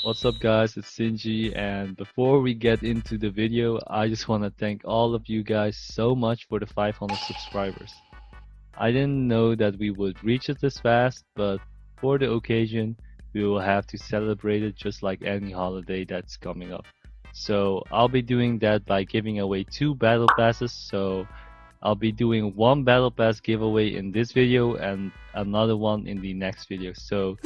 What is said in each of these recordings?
What's up guys, it's Sinji, and before we get into the video, I just want to thank all of you guys so much for the 500 subscribers. I didn't know that we would reach it this fast, but for the occasion, we will have to celebrate it just like any holiday that's coming up. So I'll be doing that by giving away 2 battle passes, so I'll be doing 1 battle pass giveaway in this video and another one in the next video. So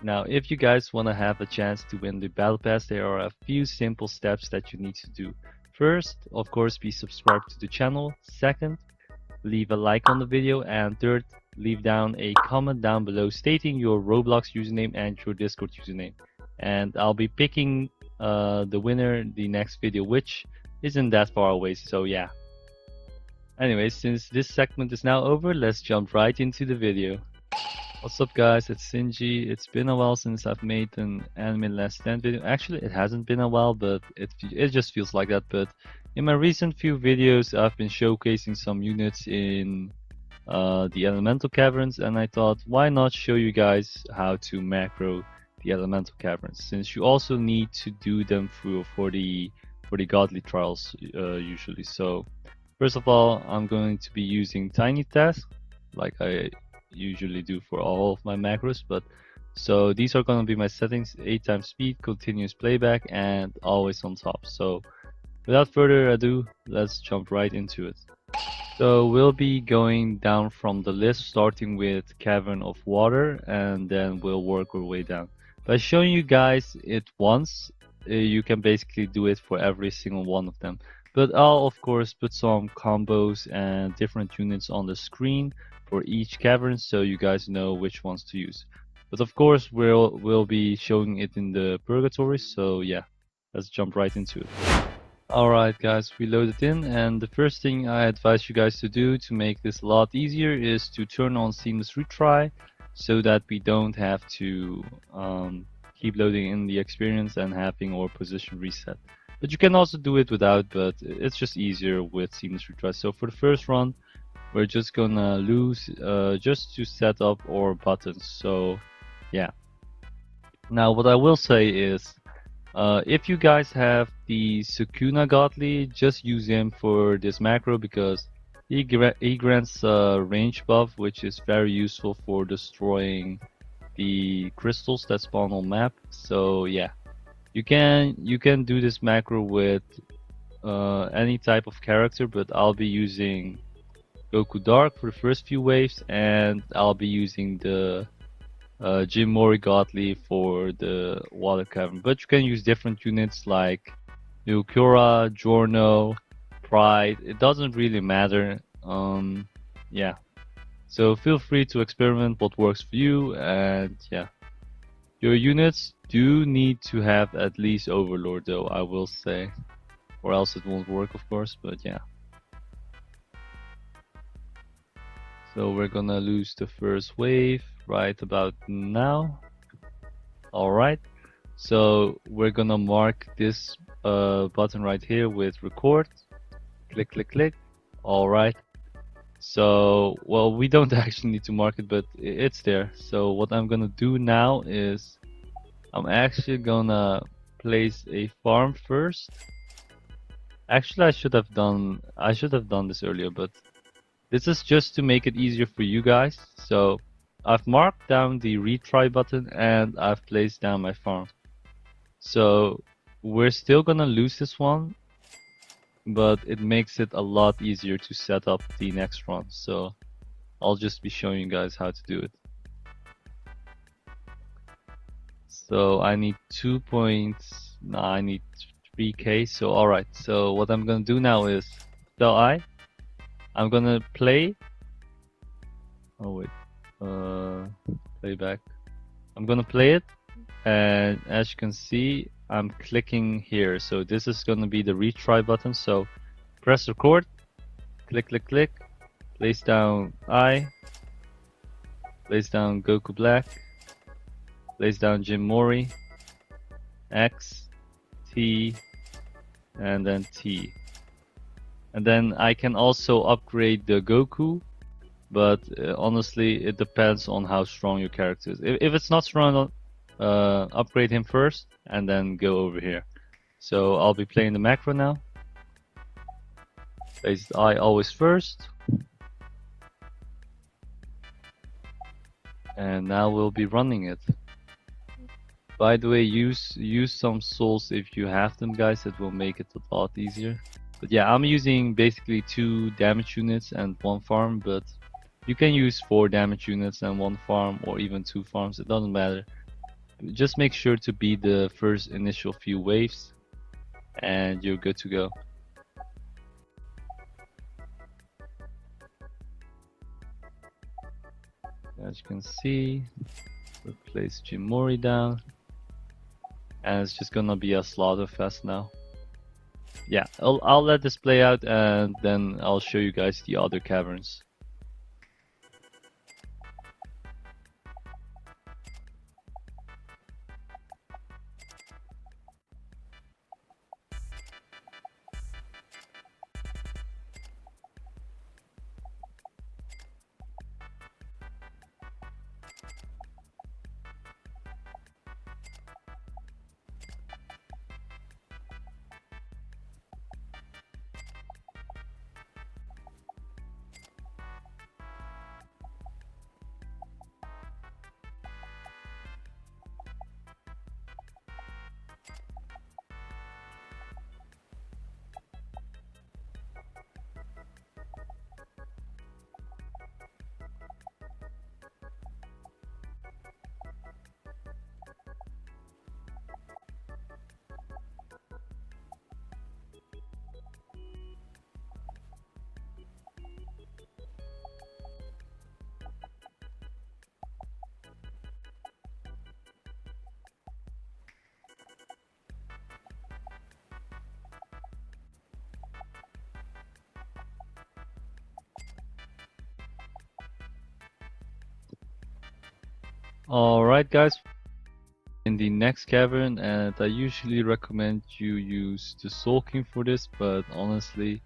now, if you guys want to have a chance to win the Battle Pass, there are a few simple steps that you need to do. First, of course, be subscribed to the channel. Second, leave a like on the video. And third, leave down a comment down below stating your Roblox username and your Discord username. And I'll be picking the winner the next video, which isn't that far away, so yeah. Anyways, since this segment is now over, let's jump right into the video. What's up guys, it's Sinji. It's been a while since I've made an anime last stand video. Actually, it hasn't been a while, but it just feels like that. But in my recent few videos, I've been showcasing some units in the elemental caverns, and I thought, why not show you guys how to macro the elemental caverns, since you also need to do them for the godly trials usually. So first of all, I'm going to be using tiny tasks like I usually do for all of my macros, but so these are going to be my settings: 8 times speed, continuous playback, and always on top. So without further ado, let's jump right into it. So we'll be going down from the list, starting with Cavern of Water, and then we'll work our way down. By showing you guys it once, you can basically do it for every single one of them. But I'll of course put some combos and different units on the screen for each cavern, so you guys know which ones to use. But of course we'll be showing it in the purgatory, so yeah, let's jump right into it. Alright guys, we loaded in, and the first thing I advise you guys to do to make this a lot easier is to turn on seamless retry, so that we don't have to keep loading in the experience and having our position reset. But you can also do it without, but it's just easier with seamless retry. So for the first run, we're just gonna lose just to set up our buttons. So yeah. Now what I will say is, if you guys have the Sukuna Godly, just use him for this macro, because he grants a range buff, which is very useful for destroying the crystals that spawn on map. So yeah, you can do this macro with any type of character, but I'll be using Goku Dark for the first few waves, and I'll be using the Jim Mori Godly for the Water Cavern. But you can use different units like Yukura, Giorno, Pride. It doesn't really matter. Yeah. So feel free to experiment what works for you, and yeah. Your units do need to have at least Overlord though, I will say. Or else it won't work, of course, but yeah. So we're gonna lose the first wave right about now. Alright, so we're gonna mark this button right here with record. Click, click, click. Alright. So, well, we don't actually need to mark it, but it's there. So what I'm gonna do now is I'm actually gonna place a farm first. Actually, I should have done this earlier, but this is just to make it easier for you guys. So I've marked down the retry button and I've placed down my farm. So we're still gonna lose this one, but it makes it a lot easier to set up the next run. So I'll just be showing you guys how to do it. So I need 2 points. No, I need 3k. So alright, so what I'm gonna do now is I'm gonna play. Oh wait, playback. I'm gonna play it, and as you can see, I'm clicking here. So this is gonna be the retry button. So press record, click, click, click, place down I, place down Goku Black, place down Jim Mori, X, T, and then T. And then I can also upgrade the Goku, but honestly it depends on how strong your character is. If it's not strong upgrade him first, and then go over here. So I'll be playing the macro now. Place the eye always first. And now we'll be running it. By the way, use some souls if you have them, guys. It will make it a lot easier. But yeah, I'm using basically 2 damage units and 1 farm, but you can use 4 damage units and 1 farm, or even 2 farms. It doesn't matter. Just make sure to beat the first initial few waves, and you're good to go. As you can see, we'll place Jim Mori down, and it's just gonna be a slaughter fest now. Yeah, I'll let this play out, and then I'll show you guys the other caverns. Alright guys, in the next cavern, and I usually recommend you use the Soul King for this, but honestly,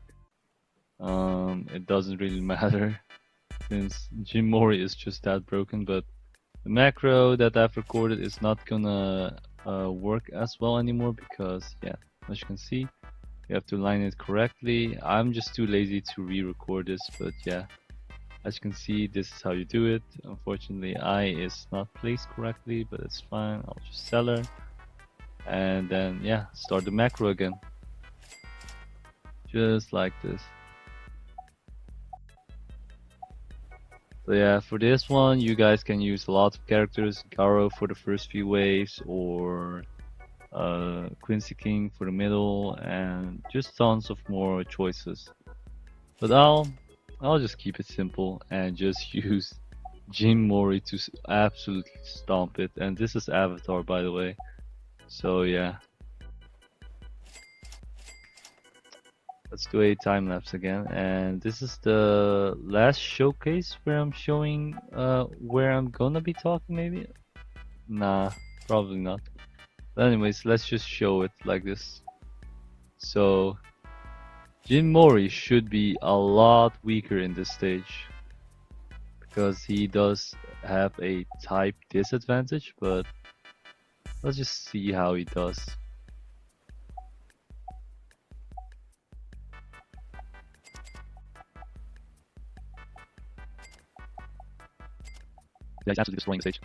it doesn't really matter since Jim Mori is just that broken. But the macro that I've recorded is not gonna work as well anymore because, yeah, as you can see, you have to line it correctly. I'm just too lazy to re-record this, but yeah, as you can see, this is how you do it. Unfortunately, I is not placed correctly, but it's fine. I'll just sell her, and then yeah, start the macro again, just like this. So yeah, for this one, you guys can use a lot of characters. Garo for the first few waves, or Quincy King for the middle, and just tons of more choices. But I'll just keep it simple and just use Jim Mori to absolutely stomp it. And this is Avatar, by the way. So yeah, let's do a time lapse again. And this is the last showcase where I'm showing where I'm gonna be talking. Maybe, nah, probably not. But anyways, let's just show it like this. So Jin Mori should be a lot weaker in this stage because he does have a type disadvantage, but let's just see how he does. Yeah, he's absolutely destroying the stage.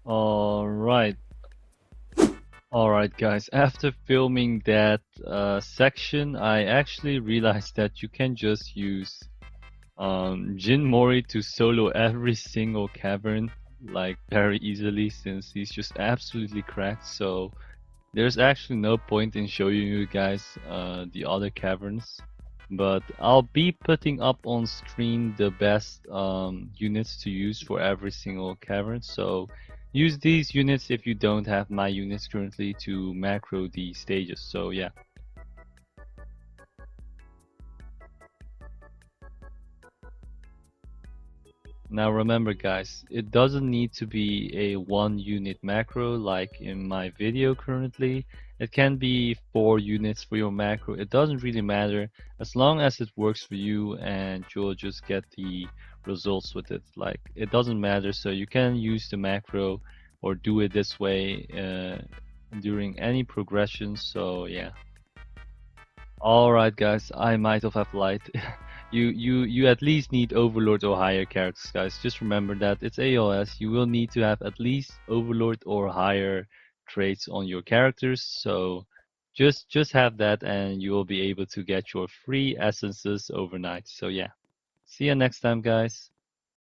All right. All right, guys. After filming that section, I actually realized that you can just use Jin Mori to solo every single cavern like very easily since he's just absolutely cracked. So there's actually no point in showing you guys the other caverns. But I'll be putting up on screen the best units to use for every single cavern. So use these units if you don't have my units currently to macro the stages. So yeah. Now remember guys, it doesn't need to be a one unit macro like in my video currently. It can be 4 units for your macro. It doesn't really matter as long as it works for you and you'll just get the results with it. Like it doesn't matter, so you can use the macro or do it this way during any progression. So yeah. Alright guys, I might have lied. You at least need Overlord or higher characters, guys. Just remember that it's AOS. You will need to have at least Overlord or higher traits on your characters. So just have that and you will be able to get your free essences overnight. So yeah. See you next time guys.